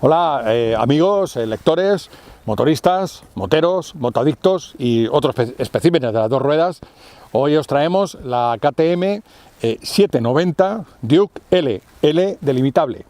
Hola amigos, lectores, motoristas, moteros, motoadictos y otros especímenes de las dos ruedas. Hoy os traemos la KTM 790 Duke L delimitable.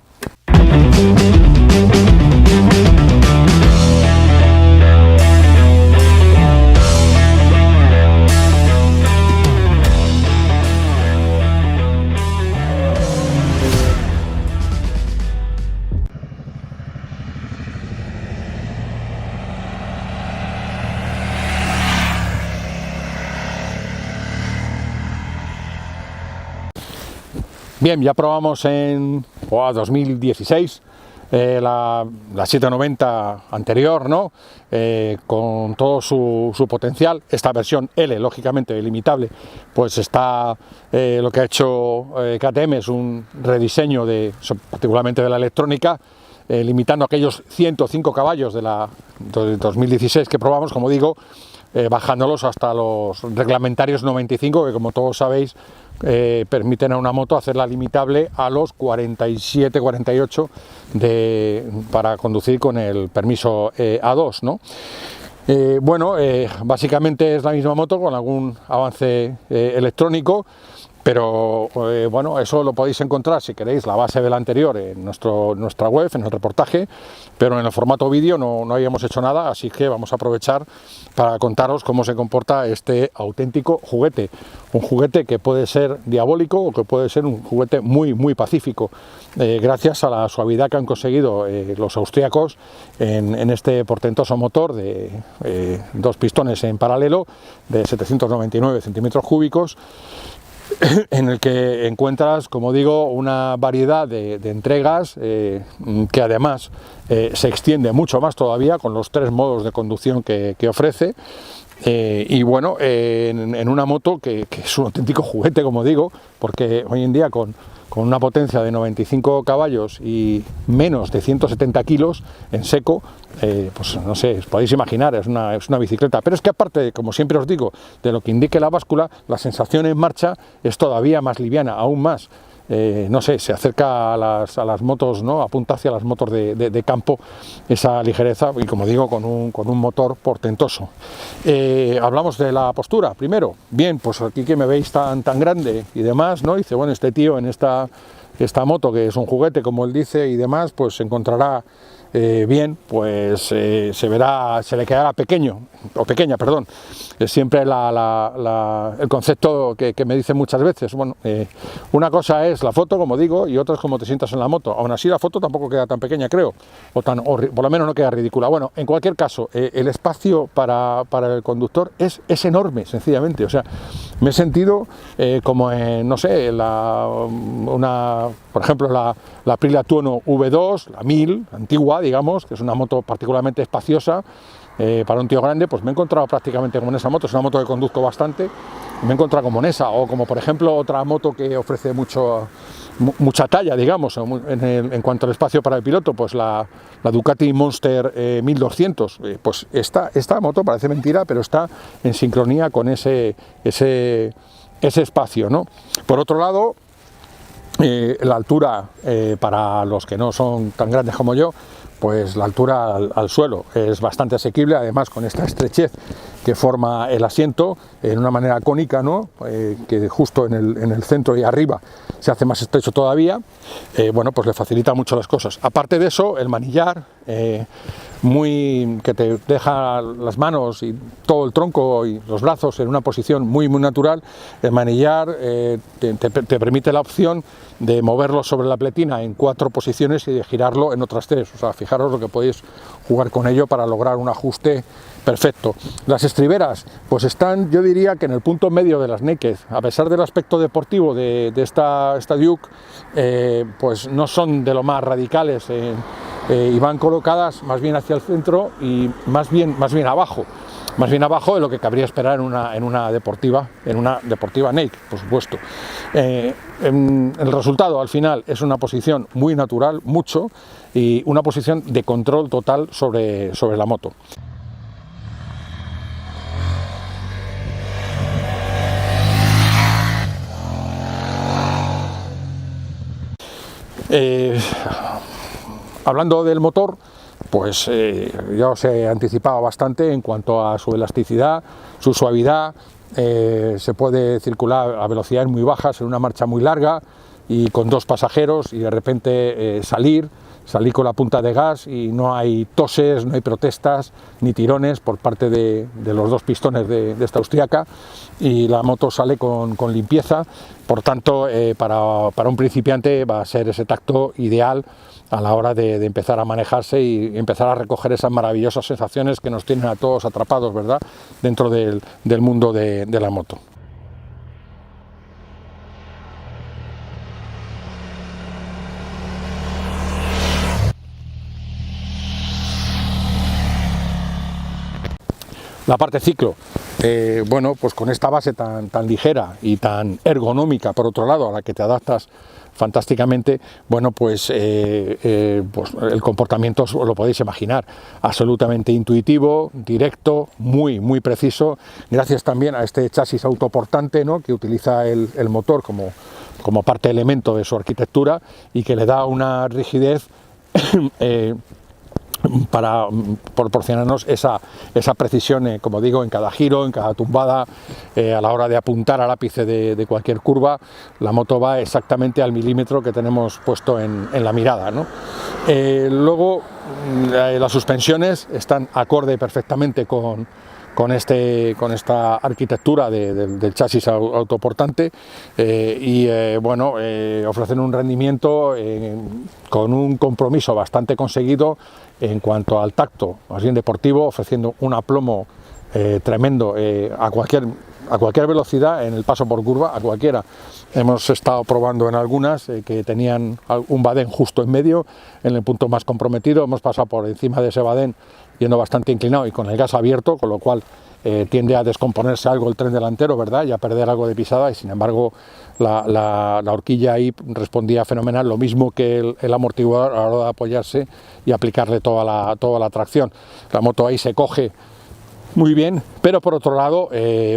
Bien, ya probamos en 2016 la 790 anterior, ¿no? Con todo su potencial. Esta versión L, lógicamente delimitable, pues está lo que ha hecho KTM es un rediseño particularmente de la electrónica, limitando aquellos 105 caballos de 2016 que probamos, como digo, bajándolos hasta los reglamentarios 95, que como todos sabéis permiten a una moto hacerla limitable a los 47-48 para conducir con el permiso A2, ¿no? Básicamente es la misma moto con algún avance electrónico, pero bueno, eso lo podéis encontrar si queréis la base de la anterior en nuestra web, en el reportaje, pero en el formato vídeo no habíamos hecho nada, así que vamos a aprovechar para contaros cómo se comporta este auténtico juguete, un juguete que puede ser diabólico o que puede ser un juguete muy pacífico, gracias a la suavidad que han conseguido los austríacos en este portentoso motor de dos pistones en paralelo de 799 centímetros cúbicos, en el que encuentras, como digo, una variedad de entregas que además se extiende mucho más todavía con los 3 modos de conducción que ofrece. Y bueno, en una moto que es un auténtico juguete, como digo, porque hoy en día con una potencia de 95 caballos y menos de 170 kilos en seco, pues no sé, os podéis imaginar, es una bicicleta. Pero es que aparte, como siempre os digo, de lo que indique la báscula, la sensación en marcha es todavía más liviana, aún más. No sé, se acerca a las motos, ¿no? Apunta hacia las motos de campo esa ligereza y, como digo, con un motor portentoso. Hablamos de la postura primero. Bien, pues aquí que me veis tan grande y demás, ¿no? Dice, bueno, este tío en esta moto, que es un juguete, como él dice, y demás, pues se encontrará bien, pues se le quedará pequeño, o pequeña, perdón. Es siempre el concepto que me dicen muchas veces. Bueno, una cosa es la foto, como digo, y otra es cómo te sientas en la moto. Aún así la foto tampoco queda tan pequeña, creo, o por lo menos no queda ridícula. Bueno, en cualquier caso, el espacio para el conductor es enorme, sencillamente. O sea, me he sentido como en, no sé, por ejemplo, la Aprilia Tuono V2, la 1000, antigua, digamos, que es una moto particularmente espaciosa. Para un tío grande, pues me he encontrado prácticamente como en esa moto. Es una moto que conduzco bastante, me he encontrado como en esa, o como por ejemplo otra moto que ofrece mucha talla, digamos, en cuanto al espacio para el piloto, pues la Ducati Monster 1200. Pues esta moto, parece mentira, pero está en sincronía con ese espacio, ¿no? Por otro lado, la altura, para los que no son tan grandes como yo, pues la altura al suelo es bastante asequible, además con esta estrechez que forma el asiento en una manera cónica, ¿no? Que justo en el centro y arriba se hace más estrecho todavía. Bueno, pues le facilita mucho las cosas. Aparte de eso, el manillar, que te deja las manos y todo el tronco y los brazos en una posición muy natural. El manillar te permite la opción de moverlo sobre la pletina en 4 posiciones y de girarlo en otras 3. O sea, fijaros lo que podéis jugar con ello para lograr un ajuste perfecto. Las estriberas, pues están, yo diría que en el punto medio de las naked. A pesar del aspecto deportivo de esta Duke, pues no son de lo más radicales, y van colocadas más bien hacia el centro y más bien abajo de lo que cabría esperar en una deportiva naked, por supuesto. El resultado al final es una posición muy natural, y una posición de control total sobre la moto. Hablando del motor, pues ya os he anticipado bastante en cuanto a su elasticidad, su suavidad. Se puede circular a velocidades muy bajas en una marcha muy larga y con 2 pasajeros, y de repente salir con la punta de gas y no hay toses, no hay protestas ni tirones por parte de los 2 pistones de esta austriaca, y la moto sale con limpieza. Por tanto, para un principiante va a ser ese tacto ideal a la hora de empezar a manejarse y empezar a recoger esas maravillosas sensaciones que nos tienen a todos atrapados, ¿verdad?, dentro del mundo de la moto. La parte ciclo, bueno, pues con esta base tan ligera y tan ergonómica, por otro lado, a la que te adaptas fantásticamente, bueno, pues el comportamiento os lo podéis imaginar, absolutamente intuitivo, directo, muy preciso, gracias también a este chasis autoportante, ¿no?, que utiliza el motor como parte elemento de su arquitectura y que le da una rigidez para proporcionarnos esa precisión, como digo, en cada giro, en cada tumbada, a la hora de apuntar al ápice de cualquier curva. La moto va exactamente al milímetro que tenemos puesto en la mirada, ¿no? Luego, las suspensiones están acorde perfectamente con esta arquitectura del chasis autoportante, bueno, ofrecen un rendimiento con un compromiso bastante conseguido en cuanto al tacto, más bien deportivo, ofreciendo un aplomo tremendo a cualquier velocidad en el paso por curva, a cualquiera. Hemos estado probando en algunas que tenían un badén justo en medio, en el punto más comprometido. Hemos pasado por encima de ese badén yendo bastante inclinado y con el gas abierto, con lo cual tiende a descomponerse algo el tren delantero, ¿verdad?, y a perder algo de pisada, y sin embargo la horquilla ahí respondía fenomenal, lo mismo que el amortiguador a la hora de apoyarse y aplicarle toda la tracción. La moto ahí se coge muy bien, pero por otro lado,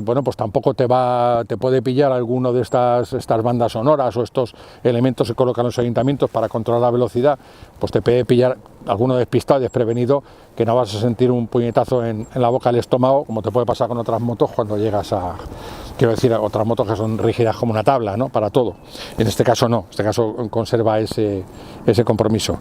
bueno, pues tampoco te puede pillar alguno de estas bandas sonoras o estos elementos que colocan los ayuntamientos para controlar la velocidad, pues te puede pillar alguno despistado, desprevenido, que no vas a sentir un puñetazo en la boca del estómago, como te puede pasar con otras motos cuando llegas quiero decir, otras motos que son rígidas como una tabla, ¿no?, para todo. En este caso no, en este caso conserva ese compromiso.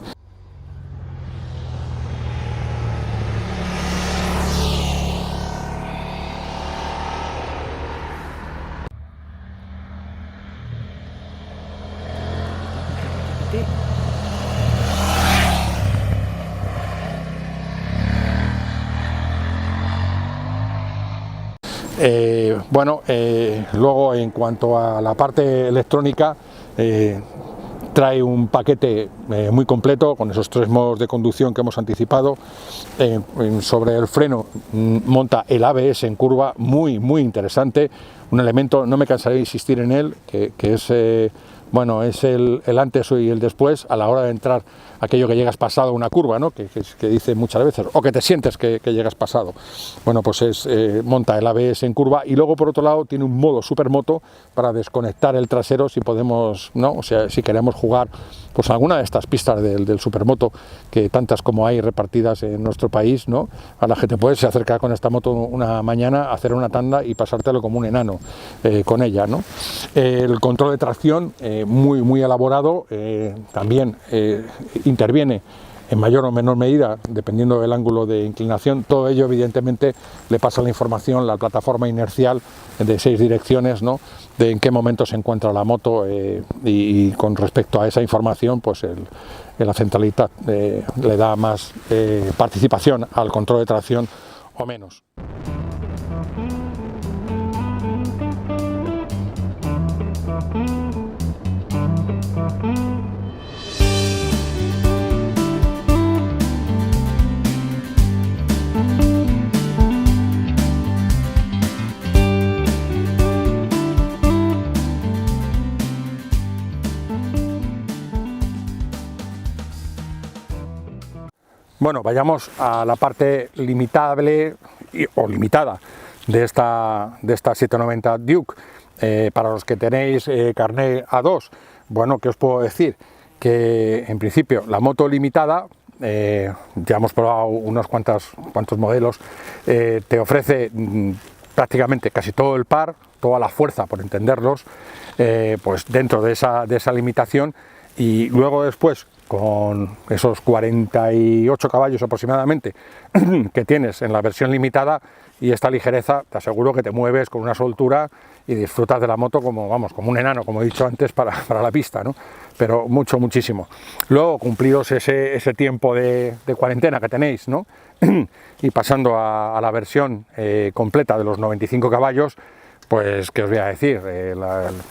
Bueno, luego en cuanto a la parte electrónica, trae un paquete muy completo con esos 3 modos de conducción que hemos anticipado. Sobre el freno monta el ABS en curva, muy interesante, un elemento, no me cansaré de insistir en él, que es bueno, es el antes y el después a la hora de entrar, aquello que llegas pasado una curva, ¿no?, que dice muchas veces, o que te sientes que llegas pasado. Bueno, pues monta el ABS en curva, y luego por otro lado tiene un modo supermoto para desconectar el trasero si podemos, ¿no?, o sea, si queremos jugar pues alguna de estas pistas del supermoto, que tantas como hay repartidas en nuestro país, ¿no?, a la que te puedes acercar con esta moto una mañana, hacer una tanda y pasártelo como un enano con ella, ¿no? El control de tracción muy elaborado, también interviene en mayor o menor medida, dependiendo del ángulo de inclinación. Todo ello, evidentemente, le pasa la información, la plataforma inercial de 6 direcciones, ¿no?, de en qué momento se encuentra la moto, y con respecto a esa información, pues la centralita le da más participación al control de tracción o menos. Bueno, vayamos a la parte limitable o limitada de esta 790 Duke. Para los que tenéis carné A2, bueno, ¿qué os puedo decir? Que en principio la moto limitada ya hemos probado unos cuantos modelos, te ofrece prácticamente casi todo el par, toda la fuerza, por entenderlos, pues dentro de esa limitación, y luego después con esos 48 caballos aproximadamente que tienes en la versión limitada y esta ligereza, te aseguro que te mueves con una soltura y disfrutas de la moto como, vamos, como un enano, como he dicho antes, para la pista, ¿no? Pero muchísimo. Luego, cumplidos ese tiempo de cuarentena que tenéis, ¿no? Y pasando a la versión completa de los 95 caballos, pues, ¿qué os voy a decir? El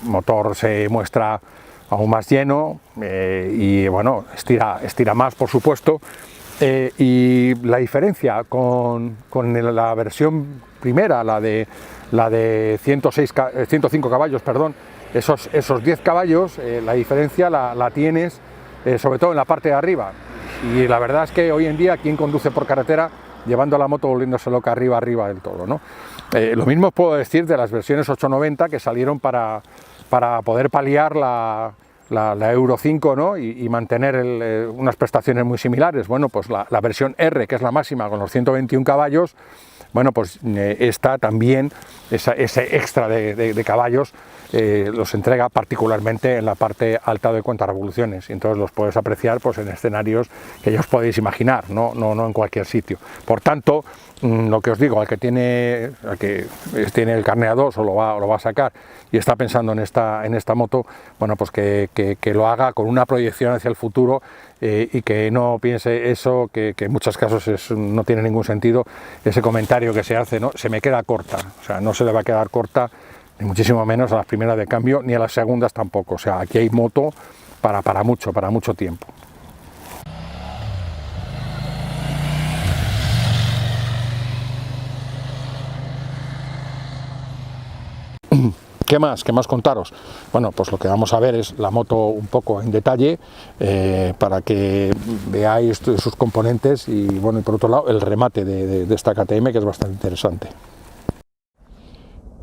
motor se muestra aún más lleno y, bueno, estira más, por supuesto. Y la diferencia con la versión primera, la de 105 caballos, perdón, esos 10 caballos, la diferencia la tienes sobre todo en la parte de arriba. Y la verdad es que hoy en día, ¿quién conduce por carretera llevando la moto volviéndose loca arriba del todo, ¿no? Lo mismo puedo decir de las versiones 890 que salieron para poder paliar la Euro 5, ¿no? y mantener unas prestaciones muy similares. Bueno, pues la versión R, que es la máxima con los 121 caballos, bueno, pues está también, ese extra de caballos los entrega particularmente en la parte alta de cuentas revoluciones, y entonces los puedes apreciar pues en escenarios que ya os podéis imaginar, no en cualquier sitio. Por tanto, lo que os digo, al que tiene el carné A2 o lo va a sacar y está pensando en esta moto, bueno, pues que lo haga con una proyección hacia el futuro, y que no piense eso, que en muchos casos no tiene ningún sentido, ese comentario que se hace, ¿no? Se me queda corta. O sea, no se le va a quedar corta, ni muchísimo menos a las primeras de cambio, ni a las segundas tampoco. O sea, aquí hay moto para mucho tiempo. ¿Qué más contaros? Bueno, pues lo que vamos a ver es la moto un poco en detalle, para que veáis sus componentes y, bueno, y por otro lado el remate de esta KTM, que es bastante interesante.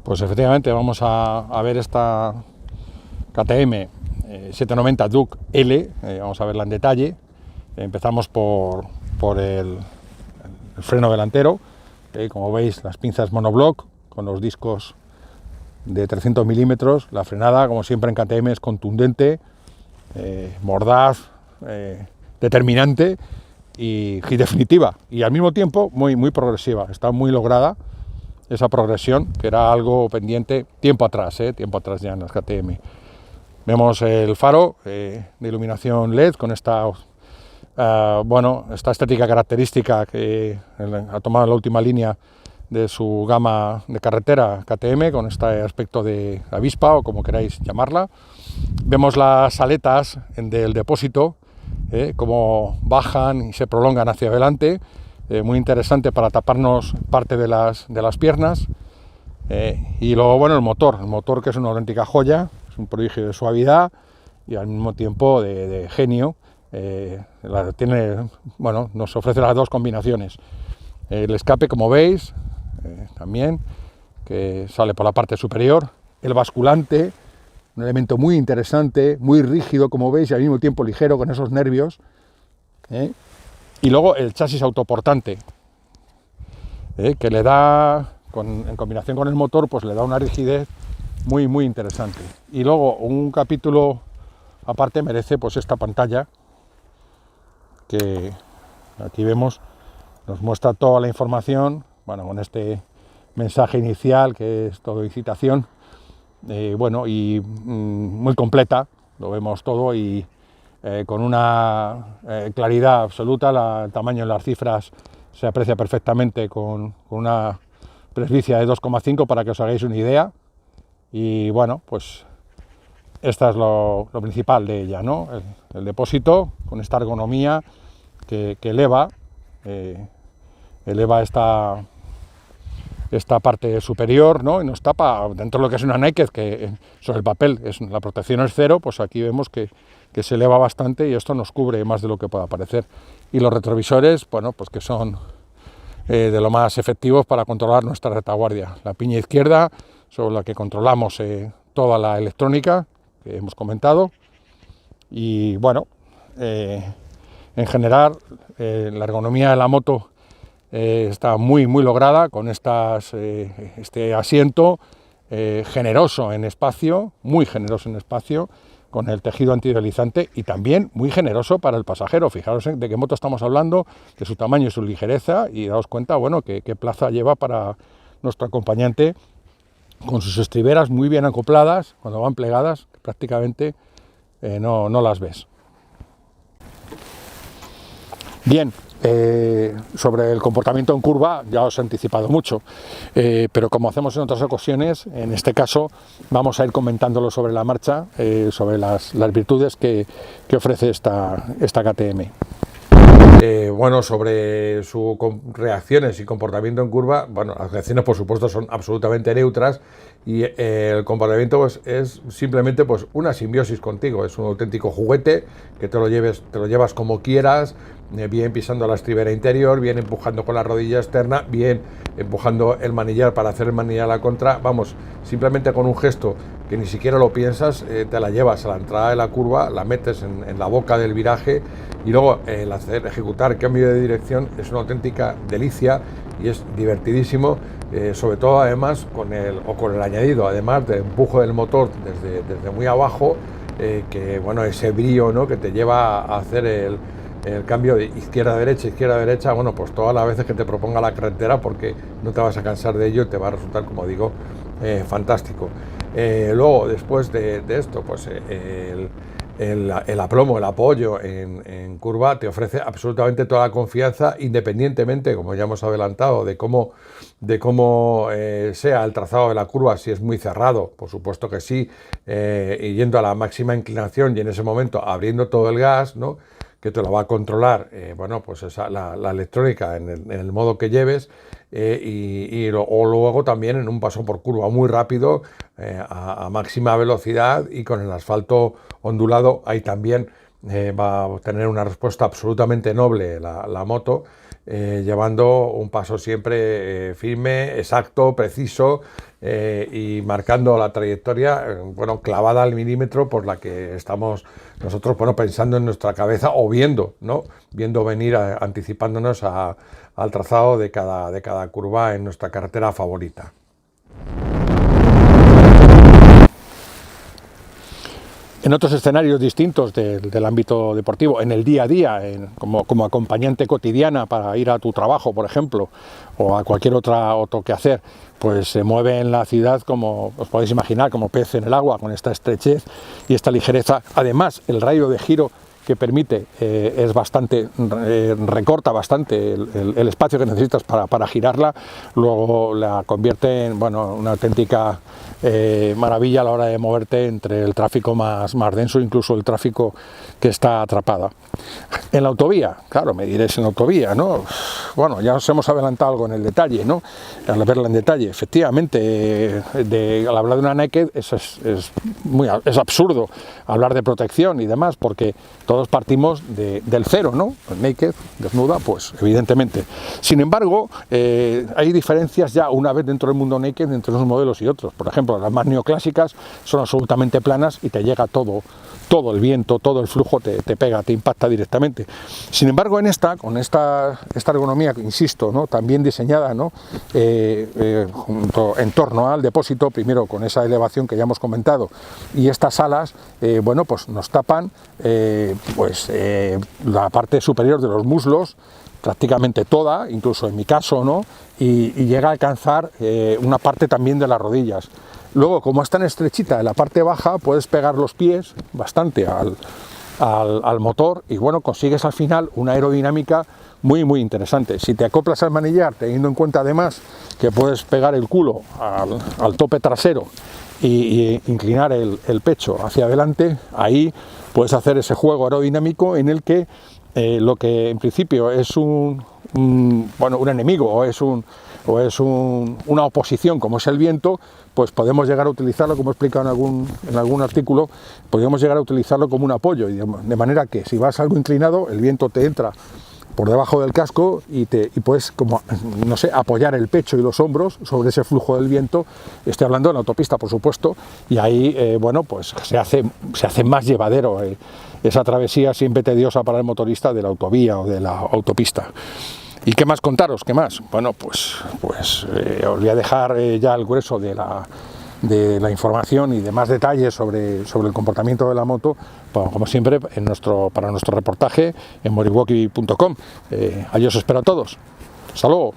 Pues efectivamente vamos a ver esta KTM 790 Duke L, vamos a verla en detalle. Empezamos por el freno delantero, como veis las pinzas monoblock con los discos de 300 milímetros, la frenada, como siempre en KTM, es contundente, mordaz, determinante y definitiva, y al mismo tiempo muy progresiva. Está muy lograda esa progresión, que era algo pendiente tiempo atrás ya en las KTM. Vemos el faro de iluminación LED con esta estética característica que ha tomado la última línea de su gama de carretera KTM, con este aspecto de avispa o como queráis llamarla. Vemos las aletas del depósito, como bajan y se prolongan hacia adelante, muy interesante para taparnos parte de las piernas. Y luego, bueno, el motor, que es una auténtica joya, es un prodigio de suavidad y al mismo tiempo de genio. Nos ofrece las dos combinaciones. El escape, como veis, también, que sale por la parte superior. El basculante, un elemento muy interesante, muy rígido, como veis, y al mismo tiempo ligero, con esos nervios. Y luego el chasis autoportante, que le da, en combinación con el motor, pues le da una rigidez muy interesante. Y luego un capítulo aparte merece pues esta pantalla, que aquí vemos, nos muestra toda la información, bueno, con este mensaje inicial que es todo incitación, y muy completa, lo vemos todo, y con una claridad absoluta. El tamaño de las cifras se aprecia perfectamente con una presbicia de 2,5 para que os hagáis una idea. Y bueno, pues esta es lo principal de ella, ¿no? El depósito con esta ergonomía que eleva esta parte superior, ¿no? Y nos tapa dentro de lo que es una naked, que sobre el papel la protección es cero, pues aquí vemos que se eleva bastante y esto nos cubre más de lo que pueda parecer. Y los retrovisores, bueno, pues que son de lo más efectivos para controlar nuestra retaguardia. La piña izquierda, sobre la que controlamos toda la electrónica que hemos comentado. Y bueno, En general, la ergonomía de la moto está muy lograda con este asiento generoso en espacio, muy generoso en espacio, con el tejido antideslizante y también muy generoso para el pasajero. Fijaros de qué moto estamos hablando, de su tamaño y su ligereza, y daos cuenta, bueno, qué plaza lleva para nuestro acompañante, con sus estriberas muy bien acopladas, cuando van plegadas prácticamente no las ves. Bien, sobre el comportamiento en curva ya os he anticipado mucho, pero como hacemos en otras ocasiones, en este caso vamos a ir comentándolo sobre la marcha, sobre las virtudes que ofrece esta KTM. Bueno, sobre sus reacciones y comportamiento en curva, bueno, las reacciones por supuesto son absolutamente neutras y el comportamiento pues, es simplemente pues, una simbiosis contigo, es un auténtico juguete que te lo llevas como quieras, bien pisando la estribera interior, bien empujando con la rodilla externa, bien empujando el manillar para hacer el manillar a la contra, vamos, simplemente con un gesto que ni siquiera lo piensas, te la llevas a la entrada de la curva, la metes en la boca del viraje y luego el ejecutar cambio de dirección es una auténtica delicia y es divertidísimo, sobre todo además con el añadido, además del empujo del motor desde muy abajo, que bueno, ese brío, ¿no?, que te lleva a hacer el cambio de izquierda a derecha, bueno, pues todas las veces que te proponga la carretera, porque no te vas a cansar de ello, te va a resultar, como digo, fantástico. Luego, después de esto, pues el aplomo, el apoyo en curva te ofrece absolutamente toda la confianza, independientemente, como ya hemos adelantado, de cómo sea el trazado de la curva, si es muy cerrado, por supuesto que sí, y yendo a la máxima inclinación y en ese momento abriendo todo el gas, ¿no?, que te lo va a controlar, bueno, pues la electrónica en el modo que lleves, o luego también en un paso por curva muy rápido, a máxima velocidad y con el asfalto ondulado, ahí también va a tener una respuesta absolutamente noble la moto, llevando un paso siempre firme, exacto, preciso, y marcando la trayectoria, bueno, clavada al milímetro por la que estamos nosotros, bueno, pensando en nuestra cabeza o viendo, ¿no?, viendo venir, anticipándonos al trazado de cada curva en nuestra carretera favorita. En otros escenarios distintos del ámbito deportivo, en el día a día, como acompañante cotidiana para ir a tu trabajo, por ejemplo, o a cualquier otro quehacer, pues se mueve en la ciudad, como os podéis imaginar, como pez en el agua, con esta estrechez y esta ligereza. Además, el radio de giro que permite es bastante, recorta bastante el espacio que necesitas para girarla, luego la convierte en, bueno, una auténtica maravilla a la hora de moverte entre el tráfico más denso, incluso el tráfico que está atrapada. En la autovía, claro, me diréis, en la autovía, ¿no? Bueno, ya os hemos adelantado algo en el detalle, ¿no?, al verla en detalle. Efectivamente, al hablar de una naked es absurdo hablar de protección y demás, porque todos partimos del cero, ¿no? Naked, desnuda, pues evidentemente. Sin embargo, hay diferencias ya una vez dentro del mundo naked entre unos modelos y otros. Por ejemplo, las más neoclásicas son absolutamente planas y te llega todo el viento, todo el flujo te pega, te impacta directamente. Sin embargo, con esta ergonomía, insisto, ¿no?, también diseñada, ¿no?, en torno al depósito, primero con esa elevación que ya hemos comentado, y estas alas, bueno, pues nos tapan la parte superior de los muslos, prácticamente toda, incluso en mi caso, ¿no?, y llega a alcanzar una parte también de las rodillas. Luego, como es tan estrechita en la parte baja, puedes pegar los pies bastante al motor y, bueno, consigues al final una aerodinámica muy interesante. Si te acoplas al manillar, teniendo en cuenta además que puedes pegar el culo al tope trasero y inclinar el pecho hacia adelante, ahí puedes hacer ese juego aerodinámico en el que lo que en principio es un enemigo o es una oposición, como es el viento, pues podemos llegar a utilizarlo, como he explicado en algún artículo, podemos llegar a utilizarlo como un apoyo, de manera que si vas algo inclinado, el viento te entra por debajo del casco y puedes, como, no sé, apoyar el pecho y los hombros sobre ese flujo del viento. Estoy hablando en la autopista, por supuesto, y ahí, bueno, pues se hace más llevadero esa travesía siempre tediosa para el motorista de la autovía o de la autopista. ¿Y qué más contaros? ¿Qué más? Bueno, pues os voy a dejar ya el grueso de la información y de más detalles sobre el comportamiento de la moto, bueno, como siempre, para nuestro reportaje en moriwaki.com. Ahí os espero a todos. Hasta luego.